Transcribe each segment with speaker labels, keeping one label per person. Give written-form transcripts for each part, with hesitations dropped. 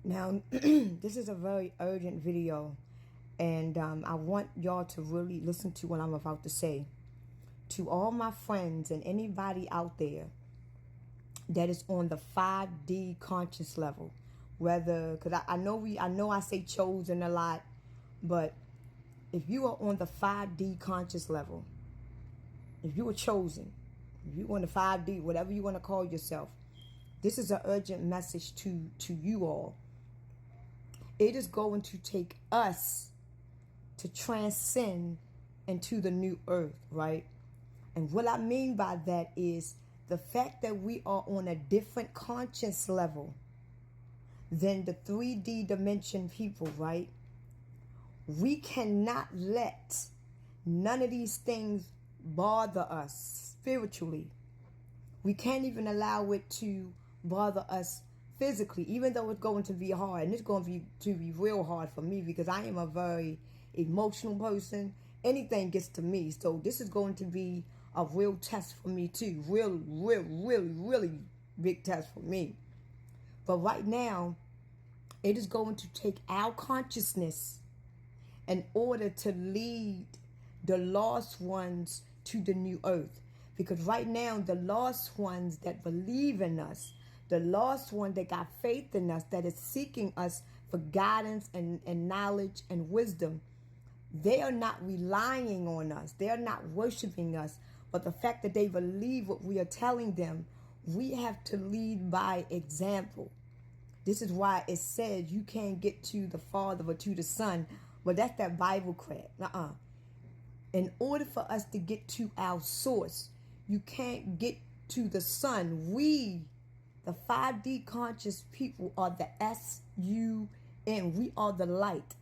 Speaker 1: Now, this is a very urgent video, and I want y'all to really listen to what I'm about to say. To all my friends and anybody out there that is on the 5D conscious level, whether, because I know I say chosen a lot, but if you are on the 5D conscious level, if you were chosen, if you're on the 5D, whatever you want to call yourself, this is an urgent message to you all. It is going to take us to transcend into the new earth, right? And what I mean by that is the fact that we are on a different conscious level than the 3D dimension people, right? We cannot let none of these things bother us spiritually. We can't even allow it to bother us physically, even though it's going to be hard. And it's going to be real hard for me because I am a very emotional person. Anything gets to me. So this is going to be a real test for me too. Really big test for me. But right now, it is going to take our consciousness in order to lead the lost ones to the new earth. Because right now, the lost ones that believe in us, the lost one that got faith in us, that is seeking us for guidance and knowledge and wisdom, they are not relying on us. They are not worshiping us. But the fact that they believe what we are telling them, we have to lead by example. This is why it says you can't get to the Father or to the Son. But that's that Bible crap. In order for us to get to our source, you can't get to the Son. We, the 5D conscious people, are the S-U-N. We are the light.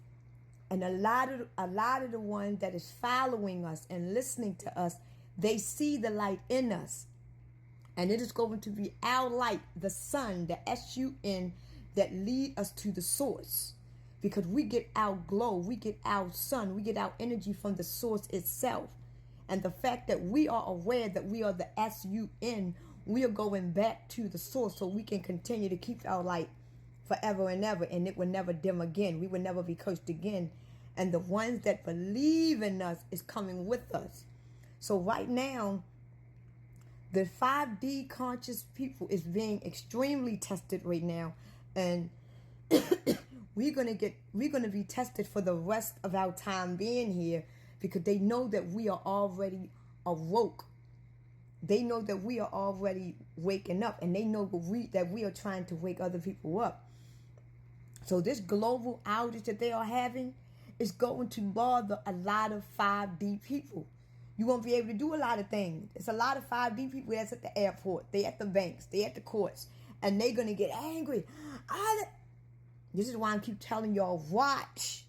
Speaker 1: And a lot of the ones that is following us and listening to us, they see the light in us. And it is going to be our light, the sun, the S-U-N, that lead us to the source. Because we get our glow, we get our sun, we get our energy from the source itself. And the fact that we are aware that we are the S-U-N, we are going back to the source so we can continue to keep our light forever and ever. And it will never dim again. We will never be cursed again. And the ones that believe in us is coming with us. So right now, the 5D conscious people is being extremely tested right now. And we're going to be tested for the rest of our time being here because they know that we are already awoke. They know that we are already waking up, and they know that we are trying to wake other people up. So this global outage that they are having is going to bother a lot of 5D people. You won't be able to do a lot of things. It's a lot of 5D people that's at the airport. They at the banks. They at the courts. And they're going to get angry. This is why I keep telling y'all, watch.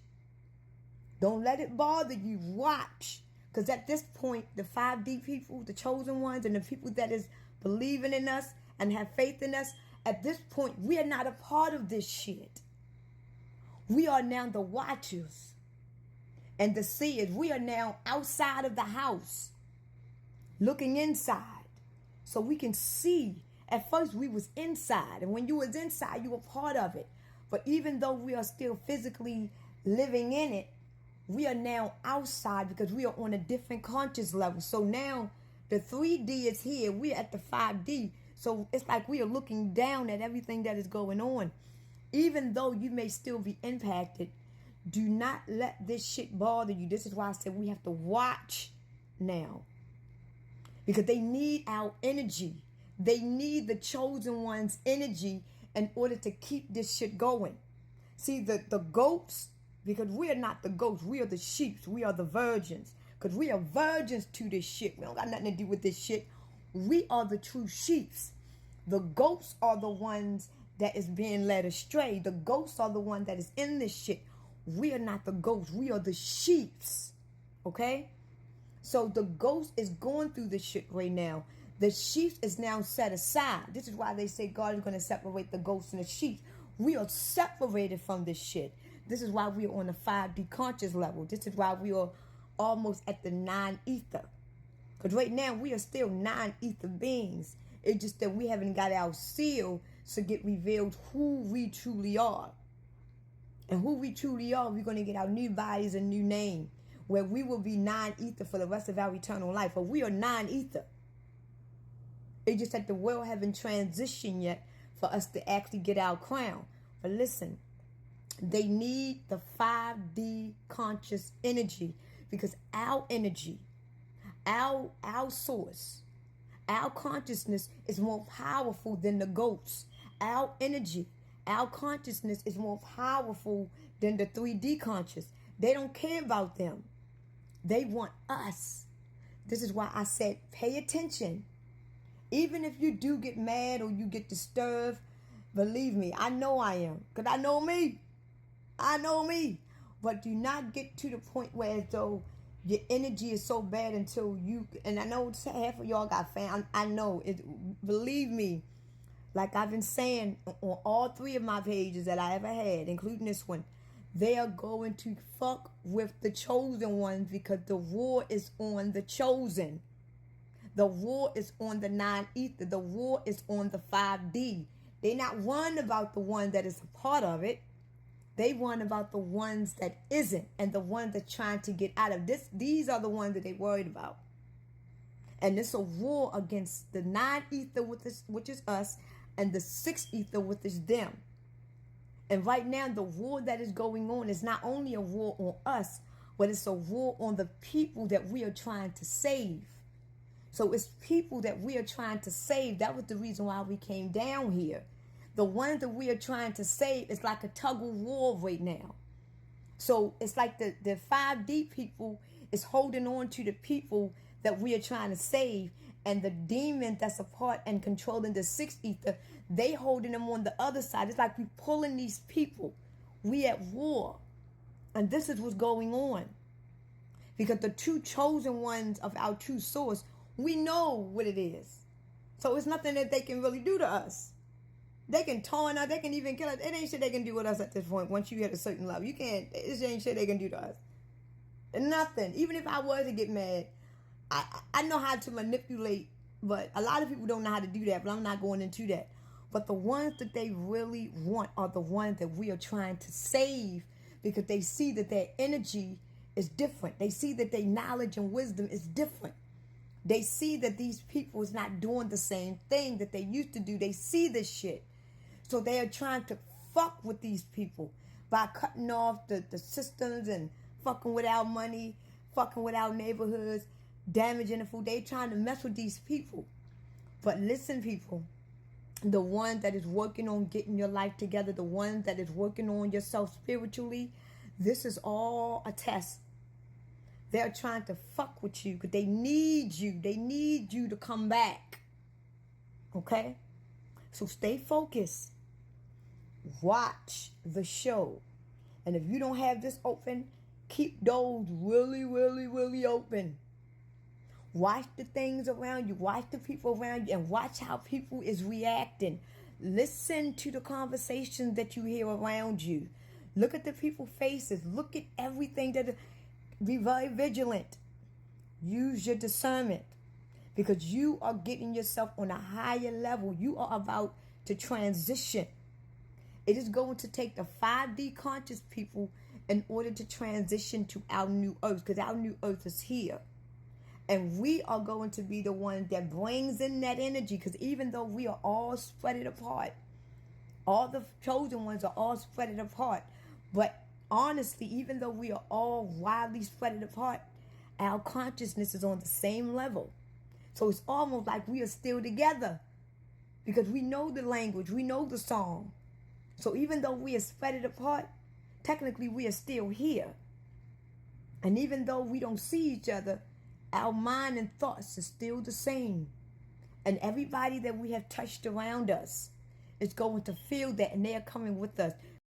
Speaker 1: Don't let it bother you. Watch. Because at this point, the 5D people, the chosen ones, and the people that is believing in us and have faith in us, at this point, we are not a part of this shit. We are now the watchers and the seers. We are now outside of the house, looking inside, so we can see. At first, we was inside, and when you was inside, you were part of it. But even though we are still physically living in it, we are now outside because we are on a different conscious level. So now the 3D is here. We're at the 5D. So it's like we are looking down at everything that is going on. Even though you may still be impacted, do not let this shit bother you. This is why I said we have to watch now. Because they need our energy. They need the chosen one's energy in order to keep this shit going. See, the goats, because we are not the goats. We are the sheep. We are the virgins. Because we are virgins to this shit. We don't got nothing to do with this shit. We are the true sheeps. The goats are the ones that is being led astray. The ghosts are the one that is in this shit. We are not the ghosts. We are the sheeps. Okay? So the ghost is going through this shit right now. The sheep is now set aside. This is why they say God is going to separate the ghosts and the sheep. We are separated from this shit. This is why we are on the 5D conscious level. This is why we are almost at the non-ether. Because right now we are still non-ether beings. It's just that we haven't got our seal to get revealed who we truly are. And who we truly are, we're going to get our new bodies and new name, where we will be non-ether for the rest of our eternal life. But we are non-ether. It's just that the world haven't transitioned yet for us to actually get our crown. But listen, they need the 5D conscious energy, because our energy, our source, our consciousness is more powerful than the ghosts. Our energy, our consciousness is more powerful than the 3D conscious. They don't care about them. They want us. This is why I said, pay attention. Even if you do get mad or you get disturbed, believe me, I know I am. Because I know me. I know me. But do not get to the point where as though your energy is so bad until you, and I know half of y'all got fans. I know it. Believe me, like I've been saying on all 3 of my pages that I ever had, including this one, they are going to fuck with the chosen ones, because the war is on the chosen. The war is on the non-ether. The war is on the 5D. They're not worrying about the one that is a part of it. They worrying about the ones that isn't, and the ones that trying to get out of this. These are the ones that they worried about. And it's a war against the non-ether, which is us, and the 6 ether, which is them. And right now, the war that is going on is not only a war on us, but it's a war on the people that we are trying to save. So it's people that we are trying to save. That was the reason why we came down here. The ones that we are trying to save is like a tug of war right now. So it's like the 5D people is holding on to the people that we are trying to save. And the demon that's a part and controlling the 6 ether, they holding them on the other side. It's like we pulling these people. We at war. And this is what's going on. Because the 2 chosen ones of our true source, we know what it is. So it's nothing that they can really do to us. They can taunt us. They can even kill us. It ain't shit they can do with us at this point. Once you hit a certain level, you can't. It ain't shit they can do to us. Nothing. Even if I was to get mad, I know how to manipulate. But a lot of people don't know how to do that. But I'm not going into that. But the ones that they really want are the ones that we are trying to save, because they see that their energy is different. They see that their knowledge and wisdom is different. They see that these people is not doing the same thing that they used to do. They see this shit. So they are trying to fuck with these people by cutting off the systems and fucking with our money, fucking with our neighborhoods, damaging the food. They trying to mess with these people. But listen, people, the one that is working on getting your life together, the one that is working on yourself spiritually, this is all a test. They're trying to fuck with you because they need you. They need you to come back. Okay? So stay focused. Watch the show. And if you don't have this open, keep those really, really, really open. Watch the things around you. Watch the people around you. And watch how people is reacting. Listen to the conversations that you hear around you. Look at the people's faces. Look at everything that... Be very vigilant. Use your discernment, because you are getting yourself on a higher level. You are about to transition. It is going to take the 5D conscious people in order to transition to our new earth, because our new earth is here. And we are going to be the one that brings in that energy, because even though we are all spread apart, all the chosen ones are all spread apart, but honestly, even though we are all widely spread apart, our consciousness is on the same level. So it's almost like we are still together, because we know the language, we know the song. So even though we are spread apart, technically we are still here. And even though we don't see each other, our mind and thoughts are still the same. And everybody that we have touched around us is going to feel that, and they are coming with us.